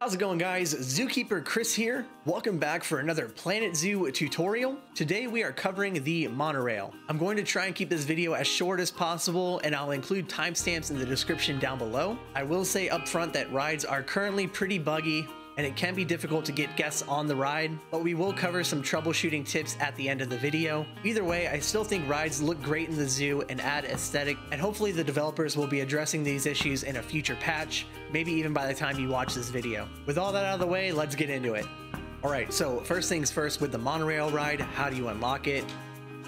How's it going, guys? ZookeeperChris here. Welcome back for another Planet Zoo tutorial. Today we are covering the monorail. I'm going to try and keep this video as short as possible, and I'll include timestamps in the description down below. I will say up front that rides are currently pretty buggy, and it can be difficult to get guests on the ride, but we will cover some troubleshooting tips at the end of the video. Either way, I still think rides look great in the zoo and add aesthetic, and hopefully the developers will be addressing these issues in a future patch, maybe even by the time you watch this video. With all that out of the way, let's get into it. Alright, so first things first, with the monorail ride, how do you unlock it?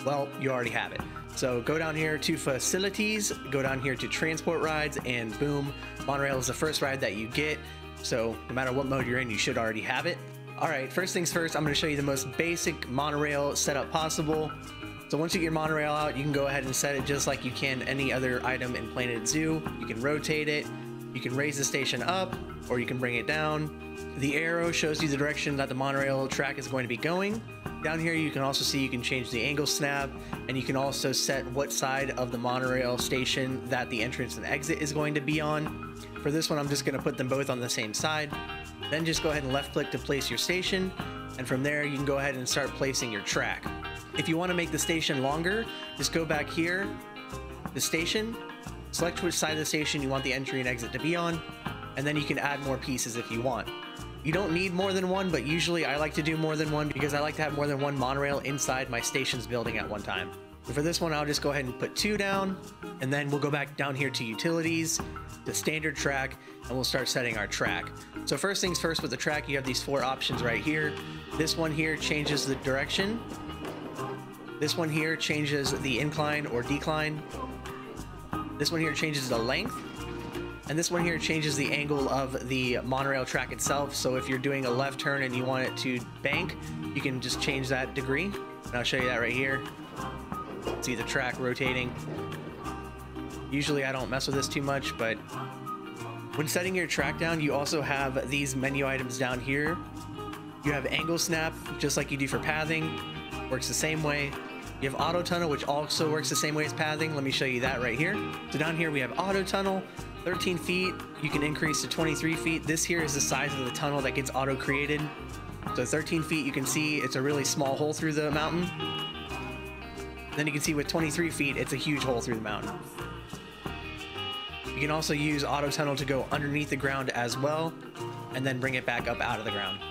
Well, you already have it. So go down here to facilities, go down here to transport rides, and boom, monorail is the first ride that you get. So no matter what mode you're in, you should already have it. All right, first things first, I'm going to show you the most basic monorail setup possible. So once you get your monorail out, you can go ahead and set it just like you can any other item in Planet Zoo. You can rotate it, you can raise the station up, or you can bring it down. The arrow shows you the direction that the monorail track is going to be going. Down here you can also see you can change the angle snap, and you can also set what side of the monorail station that the entrance and exit is going to be on. For this one, I'm just going to put them both on the same side. Then just go ahead and left click to place your station, and from there you can go ahead and start placing your track. If you want to make the station longer, just go back here, the station, select which side of the station you want the entry and exit to be on, and then you can add more pieces if you want. You don't need more than one, but usually I like to do more than one because I like to have more than one monorail inside my station's building at one time. So for this one, I'll just go ahead and put 2 down, and then we'll go back down here to utilities, to standard track, and we'll start setting our track. So first things first, with the track, you have these 4 options right here. This one here changes the direction. This one here changes the incline or decline. This one here changes the length. And this one here changes the angle of the monorail track itself. So if you're doing a left turn and you want it to bank, you can just change that degree. And I'll show you that right here. See the track rotating. Usually I don't mess with this too much, but when setting your track down, you also have these menu items down here. You have angle snap, just like you do for pathing. Works the same way. You have auto tunnel, which also works the same way as pathing. Let me show you that right here. So down here we have auto tunnel, 13 feet. You can increase to 23 feet. This here is the size of the tunnel that gets auto created. So 13 feet, you can see it's a really small hole through the mountain. Then you can see with 23 feet, it's a huge hole through the mountain. You can also use auto tunnel to go underneath the ground as well, and then bring it back up out of the ground.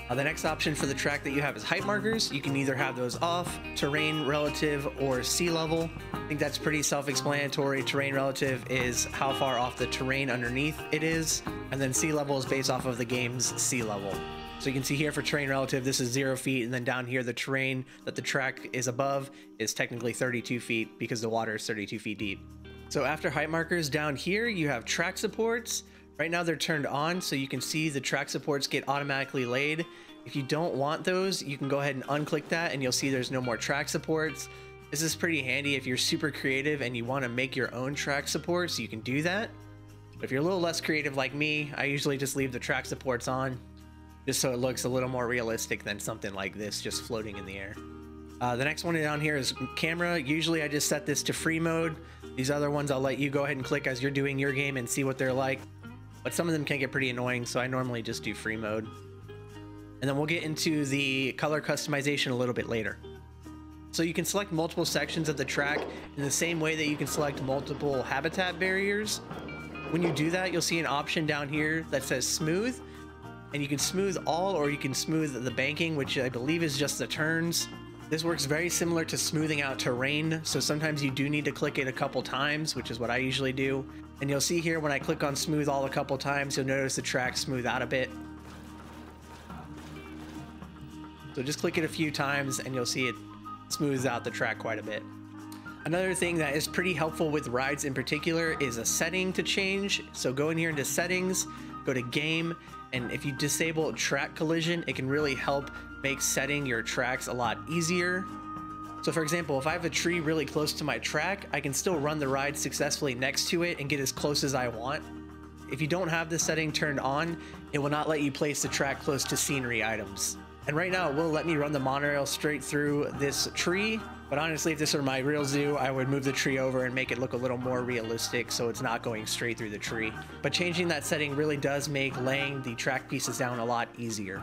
The next option for the track that you have is height markers. You can either have those off, terrain relative, or sea level. I think that's pretty self-explanatory. Terrain relative is how far off the terrain underneath it is, and then sea level is based off of the game's sea level. So you can see here for terrain relative, this is 0 feet, and then down here the terrain that the track is above is technically 32 feet because the water is 32 feet deep. So after height markers, down here you have track supports. Right now they're turned on, so you can see the track supports get automatically laid. If you don't want those, you can go ahead and unclick that and you'll see there's no more track supports. This is pretty handy if you're super creative and you want to make your own track supports, you can do that. But if you're a little less creative like me, I usually just leave the track supports on, just so it looks a little more realistic than something like this just floating in the air. The next one down here is camera. Usually I just set this to free mode. These other ones I'll let you go ahead and click as you're doing your game and see what they're like. But some of them can get pretty annoying, so I normally just do free mode. And then we'll get into the color customization a little bit later. So you can select multiple sections of the track in the same way that you can select multiple habitat barriers. When you do that, you'll see an option down here that says smooth. And you can smooth all, or you can smooth the banking, which I believe is just the turns. This works very similar to smoothing out terrain, so sometimes you do need to click it a couple times, which is what I usually do. And you'll see here when I click on smooth all a couple times, you'll notice the track smooth out a bit. So just click it a few times and you'll see it smooths out the track quite a bit. Another thing that is pretty helpful with rides in particular is a setting to change. So go in here into settings, go to game, and if you disable track collision, it can really help make setting your tracks a lot easier. So for example, if I have a tree really close to my track, I can still run the ride successfully next to it and get as close as I want. If you don't have this setting turned on, it will not let you place the track close to scenery items. And right now it will let me run the monorail straight through this tree, But honestly, if this were my real zoo, I would move the tree over and make it look a little more realistic so it's not going straight through the tree. But changing that setting really does make laying the track pieces down a lot easier.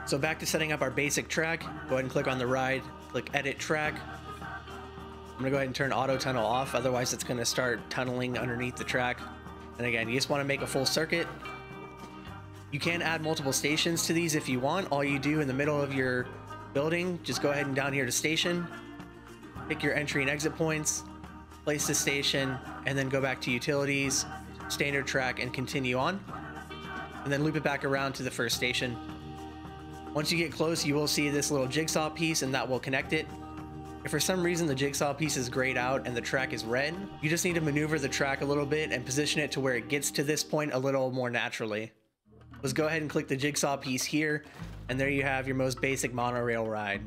So back to setting up our basic track, go ahead and click on the ride, click edit track. I'm gonna go ahead and turn auto tunnel off, otherwise it's gonna start tunneling underneath the track. And again, you just wanna make a full circuit. You can add multiple stations to these if you want. All you do in the middle of your building, just go ahead and down here to station, pick your entry and exit points, place the station, and then go back to utilities, standard track, and continue on. And then loop it back around to the first station. Once you get close, you will see this little jigsaw piece and that will connect it. If for some reason the jigsaw piece is grayed out and the track is red, you just need to maneuver the track a little bit and position it to where it gets to this point a little more naturally. Let's go ahead and click the jigsaw piece here, and there you have your most basic monorail ride.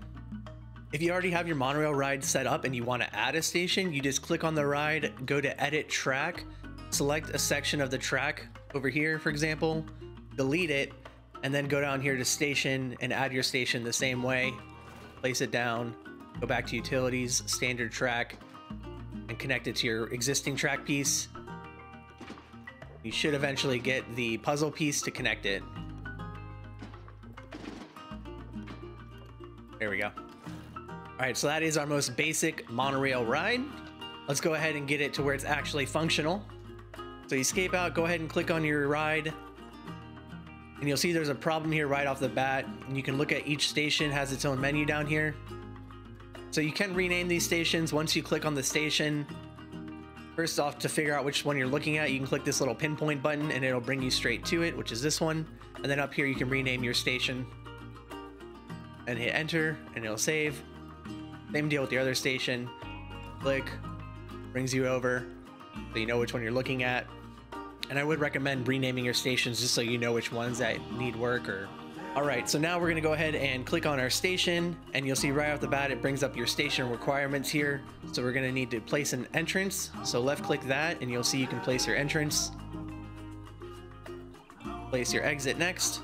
If you already have your monorail ride set up and you want to add a station, you just click on the ride, go to edit track, select a section of the track over here, for example, delete it, and then go down here to station and add your station the same way. Place it down, go back to utilities, standard track, and connect it to your existing track piece. You should eventually get the puzzle piece to connect it. There we go. All right, so that is our most basic monorail ride. Let's go ahead and get it to where it's actually functional. So you escape out, go ahead and click on your ride, and you'll see there's a problem here right off the bat. And you can look at each station has its own menu down here. So you can rename these stations once you click on the station. First off, to figure out which one you're looking at, you can click this little pinpoint button and it'll bring you straight to it, which is this one. And then up here you can rename your station and hit enter and it'll save. Same deal with the other station. Click, brings you over so you know which one you're looking at. And I would recommend renaming your stations just so you know which ones that need work. All right, so now we're gonna go ahead and click on our station, and you'll see right off the bat it brings up your station requirements here. So we're gonna need to place an entrance. So left click that and you'll see you can place your entrance. Place your exit next.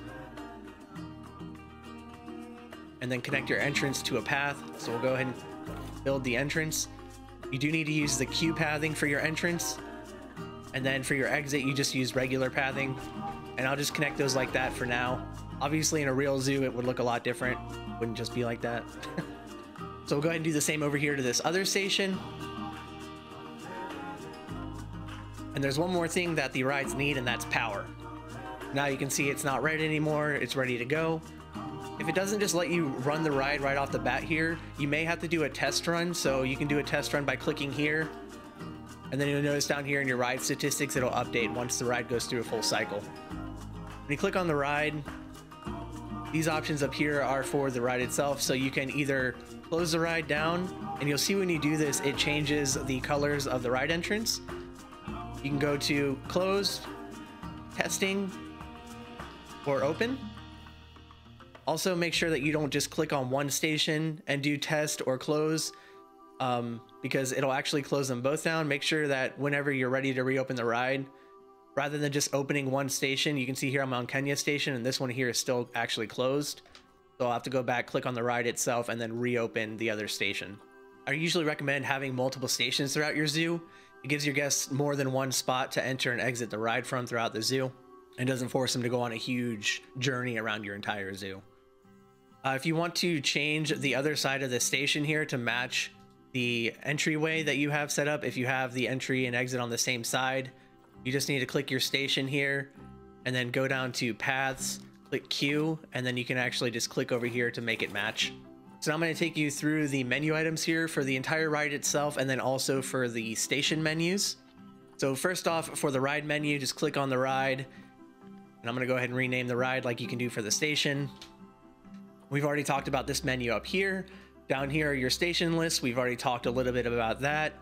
And then connect your entrance to a path. So we'll go ahead and build the entrance. You do need to use the queue pathing for your entrance. And then for your exit, you just use regular pathing. And I'll just connect those like that for now. Obviously in a real zoo, it would look a lot different. Wouldn't just be like that. So we'll go ahead and do the same over here to this other station. And there's one more thing that the rides need, and that's power. Now you can see it's not red anymore. It's ready to go. If it doesn't just let you run the ride right off the bat here, you may have to do a test run. So you can do a test run by clicking here. And then you'll notice down here in your ride statistics, it'll update once the ride goes through a full cycle. When you click on the ride, these options up here are for the ride itself. So you can either close the ride down, and you'll see when you do this, it changes the colors of the ride entrance. You can go to close, testing, or open. Also make sure that you don't just click on one station and do test or close, because it'll actually close them both down. Make sure that whenever you're ready to reopen the ride, rather than just opening one station, you can see here I'm on Kenya station and this one here is still actually closed. So I'll have to go back, click on the ride itself, and then reopen the other station. I usually recommend having multiple stations throughout your zoo. It gives your guests more than one spot to enter and exit the ride from throughout the zoo, and doesn't force them to go on a huge journey around your entire zoo. If you want to change the other side of the station here to match the entryway that you have set up, if you have the entry and exit on the same side, you just need to click your station here and then go down to paths, click queue, and then you can actually just click over here to make it match. So now I'm going to take you through the menu items here for the entire ride itself, and then also for the station menus. So first off, for the ride menu, just click on the ride, and I'm going to go ahead and rename the ride like you can do for the station. We've already talked about this menu up here. Down here are your station lists. We've already talked a little bit about that.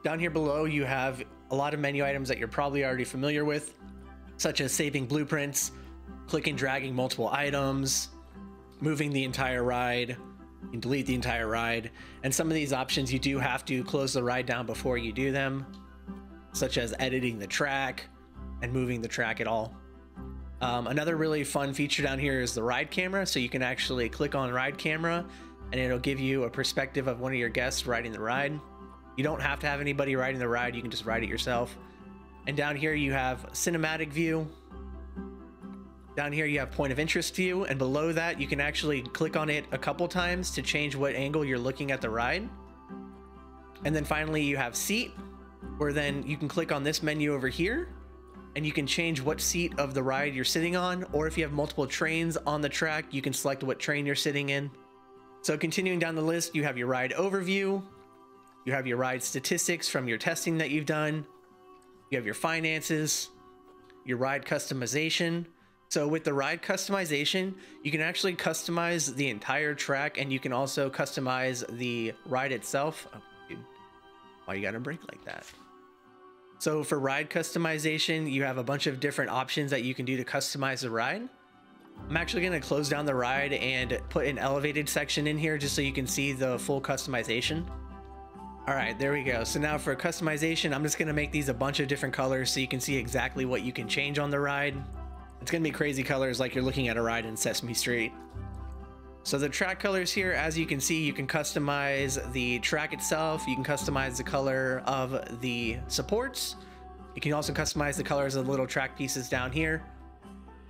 Down here below, you have a lot of menu items that you're probably already familiar with, such as saving blueprints, clicking and dragging multiple items, moving the entire ride, you can delete the entire ride. And some of these options, you do have to close the ride down before you do them, such as editing the track and moving the track at all. Another really fun feature down here is the ride camera. So you can actually click on ride camera and it'll give you a perspective of one of your guests riding the ride. You don't have to have anybody riding the ride, you can just ride it yourself. And down here you have cinematic view. Down here you have point of interest view, and below that you can actually click on it a couple times to change what angle you're looking at the ride. And then finally you have seat, where then you can click on this menu over here and you can change what seat of the ride you're sitting on, or if you have multiple trains on the track, you can select what train you're sitting in. So continuing down the list, you have your ride overview, you have your ride statistics from your testing that you've done, you have your finances, your ride customization. So with the ride customization, you can actually customize the entire track, and you can also customize the ride itself. Oh, dude, why you gotta brake like that? So for ride customization, you have a bunch of different options that you can do to customize the ride. I'm actually going to close down the ride and put an elevated section in here just so you can see the full customization. All right, there we go. So now for customization, I'm just going to make these a bunch of different colors so you can see exactly what you can change on the ride. It's going to be crazy colors like you're looking at a ride in Sesame Street. So the track colors here, as you can see, you can customize the track itself. You can customize the color of the supports. You can also customize the colors of the little track pieces down here.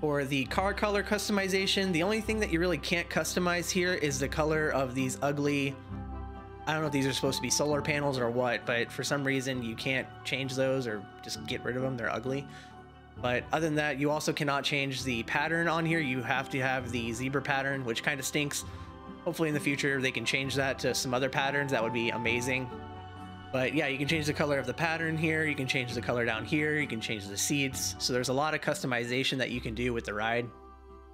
For the car color customization, the only thing that you really can't customize here is the color of these ugly, I don't know if these are supposed to be solar panels or what, but for some reason you can't change those or just get rid of them. They're ugly. But other than that, you also cannot change the pattern on here. You have to have the zebra pattern, which kind of stinks. Hopefully in the future they can change that to some other patterns. That would be amazing. But yeah, you can change the color of the pattern here. You can change the color down here. You can change the seats. So there's a lot of customization that you can do with the ride.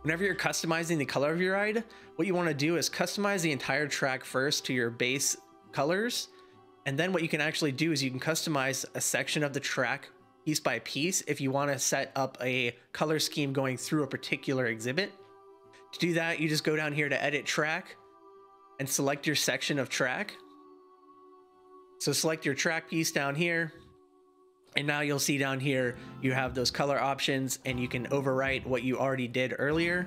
Whenever you're customizing the color of your ride, what you want to do is customize the entire track first to your base colors. And then what you can actually do is you can customize a section of the track piece by piece if you want to set up a color scheme going through a particular exhibit. To do that, you just go down here to edit track and select your section of track. So select your track piece down here, and now you'll see down here you have those color options, and you can overwrite what you already did earlier.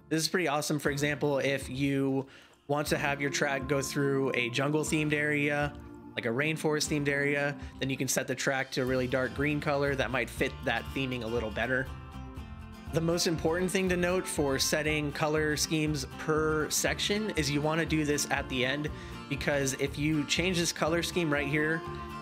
This is pretty awesome. For example, if you want to have your track go through a jungle themed area, like a rainforest themed area, then you can set the track to a really dark green color that might fit that theming a little better. The most important thing to note for setting color schemes per section is you want to do this at the end, because if you change this color scheme right here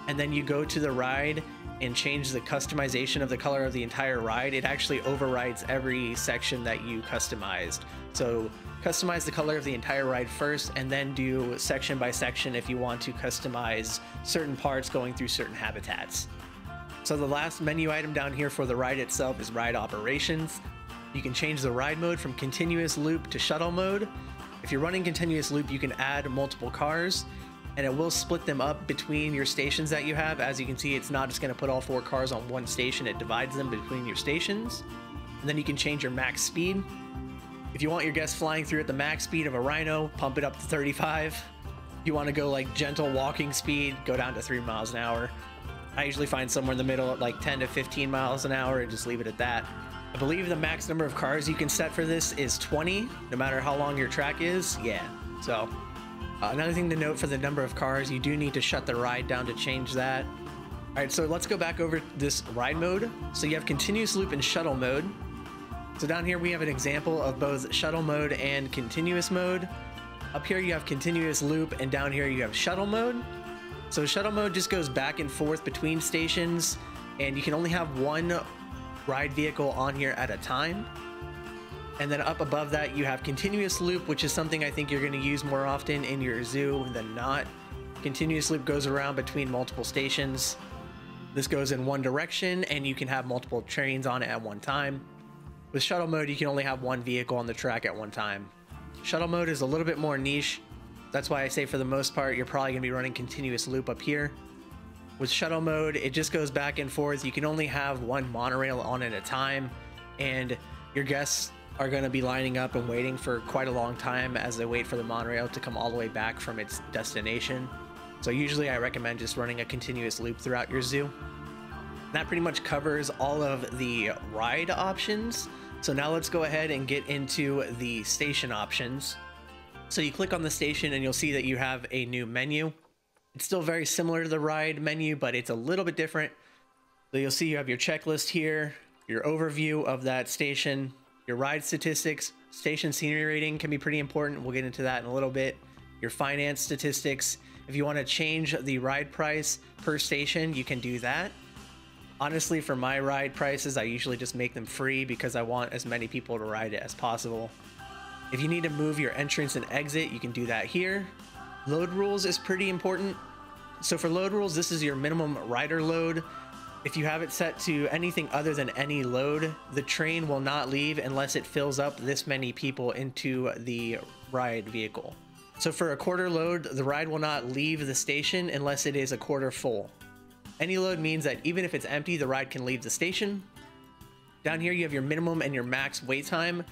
and then you go to the ride and change the customization of the color of the entire ride, it actually overrides every section that you customized. So customize the color of the entire ride first, and then do section by section if you want to customize certain parts going through certain habitats. So the last menu item down here for the ride itself is ride operations. You can change the ride mode from continuous loop to shuttle mode. If you're running continuous loop, you can add multiple cars, and it will split them up between your stations that you have. As you can see, it's not just going to put all 4 cars on one station, it divides them between your stations. And then you can change your max speed. If you want your guests flying through at the max speed of a Rhino, pump it up to 35. If you want to go like gentle walking speed, go down to 3 miles an hour. I usually find somewhere in the middle at like 10 to 15 miles an hour and just leave it at that. I believe the max number of cars you can set for this is 20, no matter how long your track is. Yeah, so another thing to note for the number of cars, you do need to shut the ride down to change that. All right, so let's go back over this ride mode. So you have continuous loop and shuttle mode. So down here we have an example of both shuttle mode and continuous mode. Up here you have continuous loop, and down here you have shuttle mode. So shuttle mode just goes back and forth between stations, and you can only have one ride vehicle on here at a time. And then up above that you have continuous loop, which is something I think you're going to use more often in your zoo than not. Continuous loop goes around between multiple stations. This goes in one direction, and you can have multiple trains on it at one time. With shuttle mode, you can only have one vehicle on the track at one time. Shuttle mode is a little bit more niche. That's why I say for the most part, you're probably going to be running continuous loop up here. With shuttle mode, it just goes back and forth. You can only have one monorail on at a time, and your guests are going to be lining up and waiting for quite a long time as they wait for the monorail to come all the way back from its destination. So usually I recommend just running a continuous loop throughout your zoo. That pretty much covers all of the ride options. So now let's go ahead and get into the station options. So you click on the station and you'll see that you have a new menu. It's still very similar to the ride menu, but it's a little bit different. So you'll see you have your checklist here, your overview of that station, your ride statistics, station scenery rating can be pretty important. We'll get into that in a little bit. Your finance statistics. If you want to change the ride price per station, you can do that. Honestly, for my ride prices, I usually just make them free because I want as many people to ride it as possible. If you need to move your entrance and exit, you can do that here. Load rules is pretty important. So for load rules, this is your minimum rider load. If you have it set to anything other than any load, the train will not leave unless it fills up this many people into the ride vehicle. So for a quarter load, the ride will not leave the station unless it is a quarter full. Any load means that even if it's empty, the ride can leave the station. Down here, you have your minimum and your max wait time.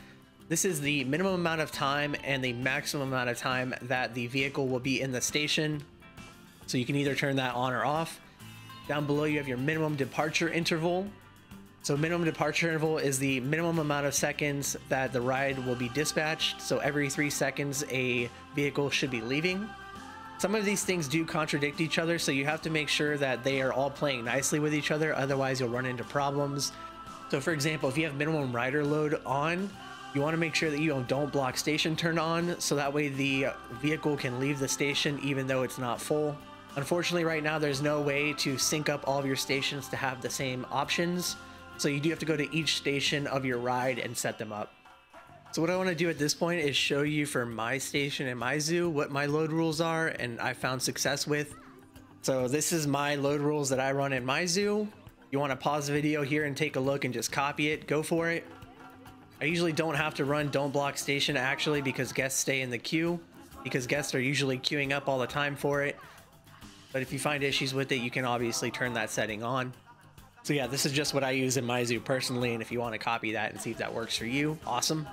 This is the minimum amount of time and the maximum amount of time that the vehicle will be in the station. So you can either turn that on or off. Down below, you have your minimum departure interval. So minimum departure interval is the minimum amount of seconds that the ride will be dispatched. So every 3 seconds, a vehicle should be leaving. Some of these things do contradict each other, so you have to make sure that they are all playing nicely with each other, otherwise you'll run into problems. So for example, if you have minimum rider load on, you want to make sure that you don't block station turn on, so that way the vehicle can leave the station even though it's not full. Unfortunately, right now there's no way to sync up all of your stations to have the same options, so you do have to go to each station of your ride and set them up. So what I want to do at this point is show you for my station and my zoo what my load rules are and I found success with. So this is my load rules that I run in my zoo. You want to pause the video here and take a look and just copy it, go for it. I usually don't have to run don't block station actually because guests stay in the queue, because guests are usually queuing up all the time for it. But if you find issues with it, you can obviously turn that setting on. So yeah, this is just what I use in my zoo personally, and if you want to copy that and see if that works for you, awesome.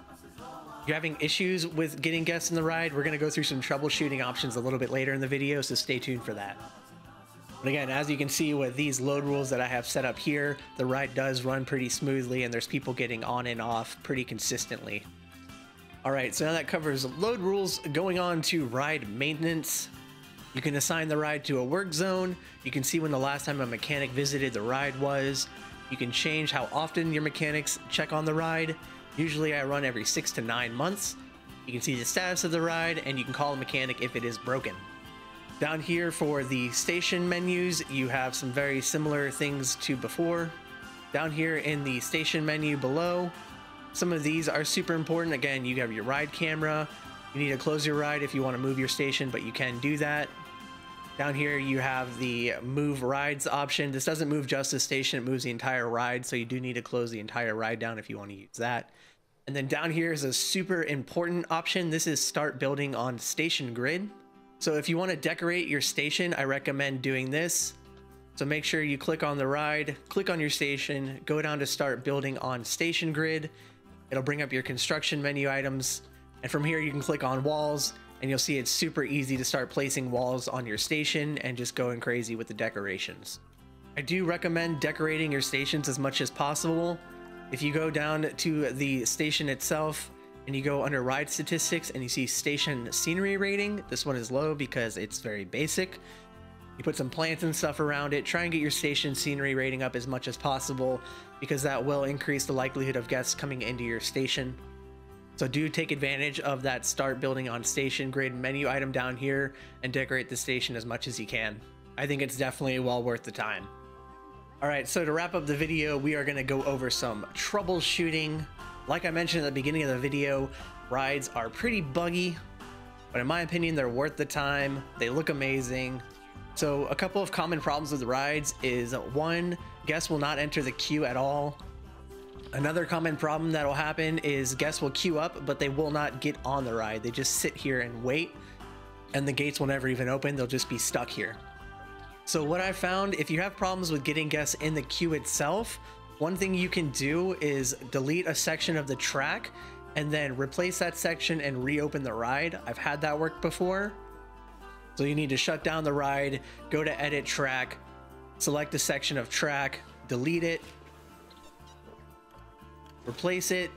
If you're having issues with getting guests in the ride, we're going to go through some troubleshooting options a little bit later in the video, so stay tuned for that. But again, as you can see with these load rules that I have set up here, the ride does run pretty smoothly and there's people getting on and off pretty consistently. Alright, so now that covers load rules, going on to ride maintenance. You can assign the ride to a work zone. You can see when the last time a mechanic visited the ride was. You can change how often your mechanics check on the ride. Usually I run every 6 to 9 months. You can see the status of the ride and you can call a mechanic if it is broken. Down here for the station menus, you have some very similar things to before. Down here in the station menu below, some of these are super important. Again, you have your ride camera. You need to close your ride if you want to move your station, but you can do that. Down here you have the move rides option. This doesn't move just the station, it moves the entire ride, so you do need to close the entire ride down if you want to use that. And then down here is a super important option. This is start building on station grid. So if you want to decorate your station, I recommend doing this. So make sure you click on the ride, click on your station, go down to start building on station grid. It'll bring up your construction menu items. And from here you can click on walls and you'll see it's super easy to start placing walls on your station and just going crazy with the decorations. I do recommend decorating your stations as much as possible. If you go down to the station itself and you go under ride statistics and you see station scenery rating, this one is low because it's very basic. You put some plants and stuff around it, try and get your station scenery rating up as much as possible because that will increase the likelihood of guests coming into your station. So do take advantage of that start building on station grid menu item down here and decorate the station as much as you can. I think it's definitely well worth the time. Alright, so to wrap up the video, we are going to go over some troubleshooting. Like I mentioned at the beginning of the video, rides are pretty buggy, but in my opinion, they're worth the time. They look amazing. So a couple of common problems with the rides is, one, guests will not enter the queue at all. Another common problem that will happen is guests will queue up, but they will not get on the ride. They just sit here and wait, and the gates will never even open. They'll just be stuck here. So what I found, if you have problems with getting guests in the queue itself, one thing you can do is delete a section of the track and then replace that section and reopen the ride. I've had that work before. So you need to shut down the ride, go to edit track, select a section of track, delete it, replace it,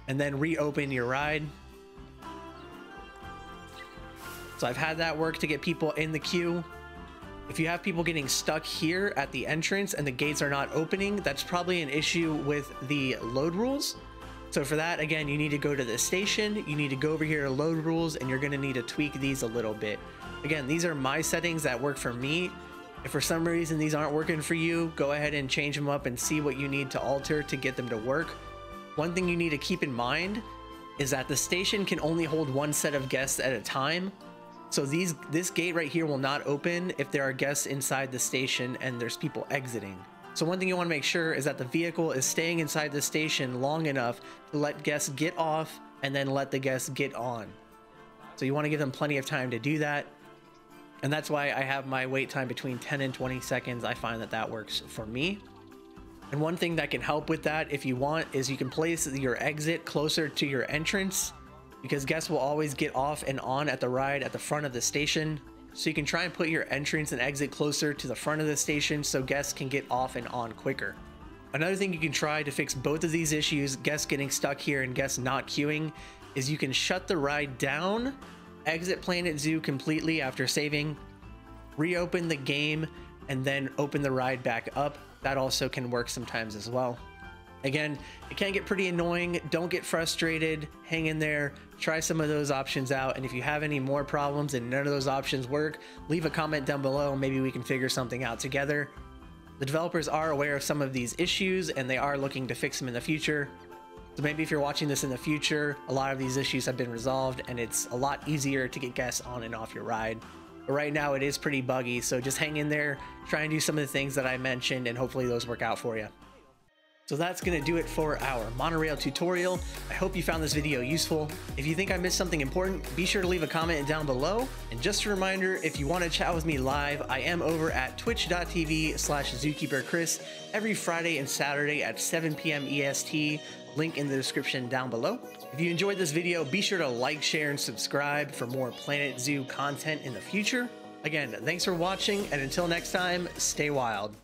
and then reopen your ride. So I've had that work to get people in the queue. If you have people getting stuck here at the entrance and the gates are not opening, that's probably an issue with the load rules. So for that, again, you need to go to the station, you need to go over here to load rules, and you're gonna need to tweak these a little bit. Again, these are my settings that work for me. If for some reason these aren't working for you, go ahead and change them up and see what you need to alter to get them to work. One thing you need to keep in mind is that the station can only hold one set of guests at a time. So this gate right here will not open if there are guests inside the station and there's people exiting. So one thing you want to make sure is that the vehicle is staying inside the station long enough to let guests get off and then let the guests get on. So you want to give them plenty of time to do that. And that's why I have my wait time between 10 and 20 seconds. I find that that works for me. And one thing that can help with that, if you want, is you can place your exit closer to your entrance, because guests will always get off and on at the ride at the front of the station. So you can try and put your entrance and exit closer to the front of the station so guests can get off and on quicker. Another thing you can try to fix both of these issues, guests getting stuck here and guests not queuing, is you can shut the ride down, exit Planet Zoo completely after saving, reopen the game, and then open the ride back up. That also can work sometimes as well. Again, it can get pretty annoying. Don't get frustrated. Hang in there. Try some of those options out. And if you have any more problems and none of those options work, leave a comment down below. Maybe we can figure something out together. The developers are aware of some of these issues and they are looking to fix them in the future. So maybe if you're watching this in the future, a lot of these issues have been resolved and it's a lot easier to get guests on and off your ride. But right now it is pretty buggy. So just hang in there, try and do some of the things that I mentioned, and hopefully those work out for you. So that's going to do it for our monorail tutorial. I hope you found this video useful. If you think I missed something important, be sure to leave a comment down below. And just a reminder, if you want to chat with me live, I am over at twitch.tv/ZookeeperChris every Friday and Saturday at 7 p.m. EST. Link in the description down below. If you enjoyed this video, be sure to like, share, and subscribe for more Planet Zoo content in the future. Again, thanks for watching, and until next time, stay wild.